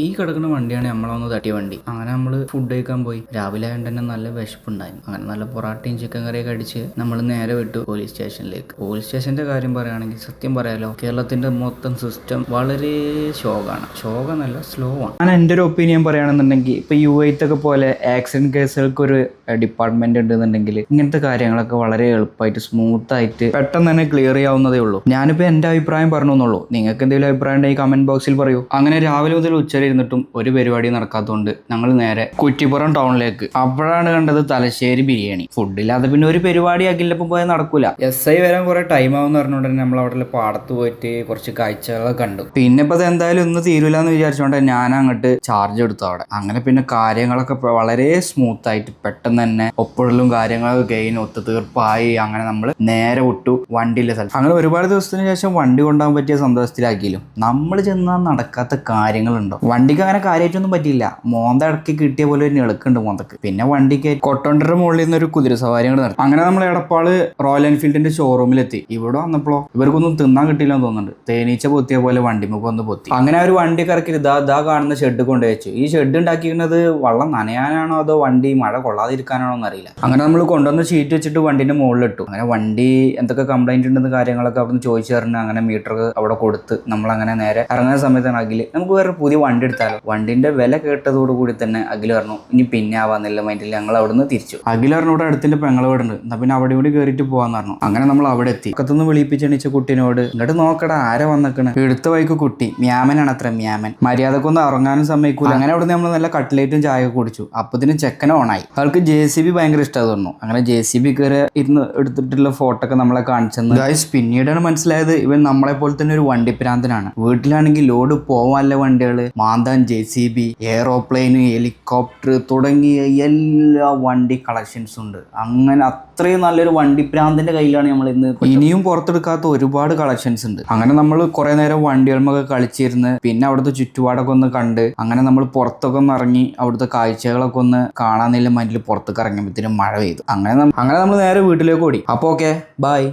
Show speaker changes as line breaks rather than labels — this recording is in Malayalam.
ഈ കിടക്കുന്ന വണ്ടിയാണ് നമ്മളൊന്ന് തട്ടിയ വണ്ടി. അങ്ങനെ നമ്മൾ ഫുഡ് കഴിക്കാൻ പോയി. രാവിലെ ആയതുകൊണ്ട് തന്നെ നല്ല വിശപ്പുണ്ടായിരുന്നു. അങ്ങനെ നല്ല പൊറാട്ടയും ചിക്കൻ കറിയൊക്കെ അടിച്ച് നമ്മൾ നേരെ വിട്ടു പോലീസ് സ്റ്റേഷനിലേക്ക്. പോലീസ് സ്റ്റേഷന്റെ കാര്യം പറയുകയാണെങ്കിൽ സത്യം പറയാലോ, കേരളത്തിന്റെ മൊത്തം സിസ്റ്റം വളരെ ശോകമല്ല സ്ലോ ആണ്. ഞാൻ എൻ്റെ ഒരു ഒപ്പീനിയൻ പറയുകയാണെന്നുണ്ടെങ്കിൽ ഇപ്പൊ UAE പോലെ ആക്സിഡന്റ് കേസുകൾക്ക് ഒരു ഡിപ്പാർട്ട്മെന്റ് ഉണ്ടെന്നുണ്ടെങ്കിൽ ഇങ്ങനത്തെ കാര്യങ്ങളൊക്കെ വളരെ എളുപ്പമായിട്ട് സ്മൂത്ത് ആയിട്ട് പെട്ടെന്ന് തന്നെ ക്ലിയർ ചെയ്യാവുന്നതേ ഉള്ളൂ. ഞാനിപ്പോൾ എൻ്റെ അഭിപ്രായം പറഞ്ഞെന്നുള്ളൂ. നിങ്ങൾക്ക് എന്തെങ്കിലും അഭിപ്രായം ഉണ്ടെങ്കിൽ കമന്റ് ബോക്സിൽ പറയൂ. അങ്ങനെ രാവിലെ മുതൽ ഉച്ച ഇരുന്നിട്ടും ഒരു പരിപാടി നടക്കാത്തതുകൊണ്ട് ഞങ്ങൾ നേരെ കുറ്റിപ്പുറം ടൗണിലേക്ക്. അപ്പോഴാണ് കണ്ടത് തലശ്ശേരി ബിരിയാണി. ഫുഡില്ലാതെ പിന്നെ ഒരു പരിപാടി അഖിലിപ്പം പോയാൽ നടക്കൂല. SI വരാൻ കുറെ ടൈം ആവുമെന്ന് പറഞ്ഞുകൊണ്ട് തന്നെ നമ്മൾ അവിടെ പാടത്ത് പോയിട്ട് കുറച്ച് കാഴ്ചകളൊക്കെ കണ്ടു. പിന്നെ ഇപ്പൊ അത് എന്തായാലും ഇന്ന് തീരൂല എന്ന് വിചാരിച്ചോണ്ട് ഞാൻ അങ്ങോട്ട് ചാർജ് എടുത്തു അവിടെ. അങ്ങനെ പിന്നെ കാര്യങ്ങളൊക്കെ വളരെ സ്മൂത്ത് ആയിട്ട് പെട്ടെന്ന് തന്നെ ഒപ്പിടലും കാര്യങ്ങളൊക്കെ കഴിഞ്ഞ് ഒത്തുതീർപ്പായി. അങ്ങനെ നമ്മൾ നേരെ വിട്ടു വണ്ടിയിലെ സ്ഥലം. അങ്ങനെ ഒരുപാട് ദിവസത്തിന് ശേഷം വണ്ടി കൊണ്ടുപോകാൻ പറ്റിയ സന്തോഷത്തിലാക്കിയിലും നമ്മൾ ചെന്നാൽ നടക്കാത്ത കാര്യങ്ങളുണ്ടോ. വണ്ടിക്ക് അങ്ങനെ കാര്യമായിട്ടൊന്നും പറ്റിയില്ല. മോന്ത ഇടയ്ക്ക് കിട്ടിയ പോലെ ഒരു ഞെളുക്കുണ്ട് മോന്തക്ക്. പിന്നെ വണ്ടിക്ക് കൊട്ടോണ്ടരുടെ മുകളിൽ നിന്ന് ഒരു കുതിര സവാരി നടത്തി. അങ്ങനെ നമ്മൾ എടപ്പാള് റോയൽ എൻഫീൽഡിന്റെ ഷോറൂമിലെത്തി. ഇവിടെ വന്നപ്പോഴോ ഇവർക്കൊന്നും തിന്നാൻ കിട്ടില്ല എന്ന് തോന്നുന്നുണ്ട്. തേനീച്ച പൊത്തിയ പോലെ വണ്ടിമുക്ക് വന്ന് പൊത്തി. അങ്ങനെ ഒരു വണ്ടി കറക്കി ഇതാ കാണുന്ന ഷെഡ് കൊണ്ടുവച്ചു. ഈ ഷെഡ് ഉണ്ടാക്കിയിരുന്നത് വള്ളം നനയാനാണോ അതോ വണ്ടി മഴ കൊള്ളാതിരിക്കാനാണോ എന്നറിയില്ല. അങ്ങനെ നമ്മൾ കൊണ്ടുവന്ന് ഷീറ്റ് വെച്ചിട്ട് വണ്ടിന്റെ മുകളിലിട്ടു. അങ്ങനെ വണ്ടി എന്തൊക്കെ കംപ്ലൈന്റ് ഉണ്ടെന്ന് കാര്യങ്ങളൊക്കെ അവിടെ നിന്ന് ചോദിച്ചു പറഞ്ഞ് അങ്ങനെ മീറ്റർ അവിടെ കൊടുത്ത് നമ്മൾ അങ്ങനെ നേരെ ഇറങ്ങുന്ന സമയത്താണ് അഖില് നമുക്ക് വേറെ പുതിയ വണ്ടി എടുത്താലോ. വണ്ടിന്റെ വില കേട്ടതോടുകൂടി തന്നെ അഖില് പറഞ്ഞു ഇനി പിന്നെ ആവാന്നില്ല മൈൻഡിൽ ഞങ്ങൾ അവിടെ നിന്ന് തിരിച്ചു. അഖില് പറഞ്ഞു ഇവിടെ അടുത്തിന്റെ പെങ്ങളെ വീട് ഉണ്ട്, എന്നാ പിന്നെ അവിടെ കൂടി കയറിയിട്ട് പോവാന്ന് പറഞ്ഞു. അങ്ങനെ നമ്മൾ അവിടെ എത്തി. പക്കത്തുനിന്ന് വിളിപ്പിച്ചെണിച്ച കുട്ടീനോട് ഇങ്ങോട്ട് നോക്കടാ ആരെ വന്നിക്കണ്. എടുത്ത വൈക്ക് കുട്ടി മ്യാമനാണ് അത്ര മ്യാമൻ. മര്യാദക്കൊന്നും ഇറങ്ങാനും സമ്മതിക്കൂല. അങ്ങനെ അവിടെ നമ്മൾ നല്ല കട്ട്ലേറ്റും ചായ കുടിച്ചു. അപ്പത്തിന് ചെക്കൻ ഓണായി. ആൾക്ക് JCB ഭയങ്കര ഇഷ്ടമായി തോന്നുന്നു. അങ്ങനെ JCB കയറി ഇരുന്ന് എടുത്തിട്ടുള്ള ഫോട്ടോ ഒക്കെ നമ്മളെ കാണിച്ചെന്ന് ഗൈസ്. പിന്നീടാണ് മനസ്സിലായത് ഇവൻ നമ്മളെ പോലെ തന്നെ ഒരു വണ്ടിപ്രാന്തനാണ്. വീട്ടിലാണെങ്കിൽ ലോഡ് പോവാനുള്ള വണ്ടികള്, മാന്താൻ JCB, എയറോപ്ലെയിൻ, ഹെലികോപ്റ്റർ തുടങ്ങിയ എല്ലാ വണ്ടി കളക്ഷൻസും ഉണ്ട്. അങ്ങനെ അത്രയും നല്ലൊരു വണ്ടിപ്രാന്തന്റെ കയ്യിലാണ് നമ്മൾ ഇന്ന്. ഇനിയും പുറത്തെടുക്കാത്ത ഒരുപാട് കളക്ഷൻസ് ഉണ്ട്. അങ്ങനെ നമ്മൾ കുറെ നേരം വണ്ടികൾമൊക്കെ കളിച്ചിരുന്ന് പിന്നെ അവിടുത്തെ ചുറ്റുപാടൊക്കെ ഒന്ന് കണ്ട് അങ്ങനെ നമ്മൾ പുറത്തൊക്കെ ഒന്ന് ഇറങ്ങി അവിടുത്തെ കാഴ്ചകളൊക്കെ ഒന്ന് കാണാൻ മൈൻഡിൽ പുറത്തേക്ക് ഇറങ്ങിയപ്പോഴത്തേനും മഴ പെയ്തു. അങ്ങനെ നമ്മൾ നേരെ വീട്ടിലേക്ക് ഓടി. അപ്പോൾ ഓക്കെ ബൈ.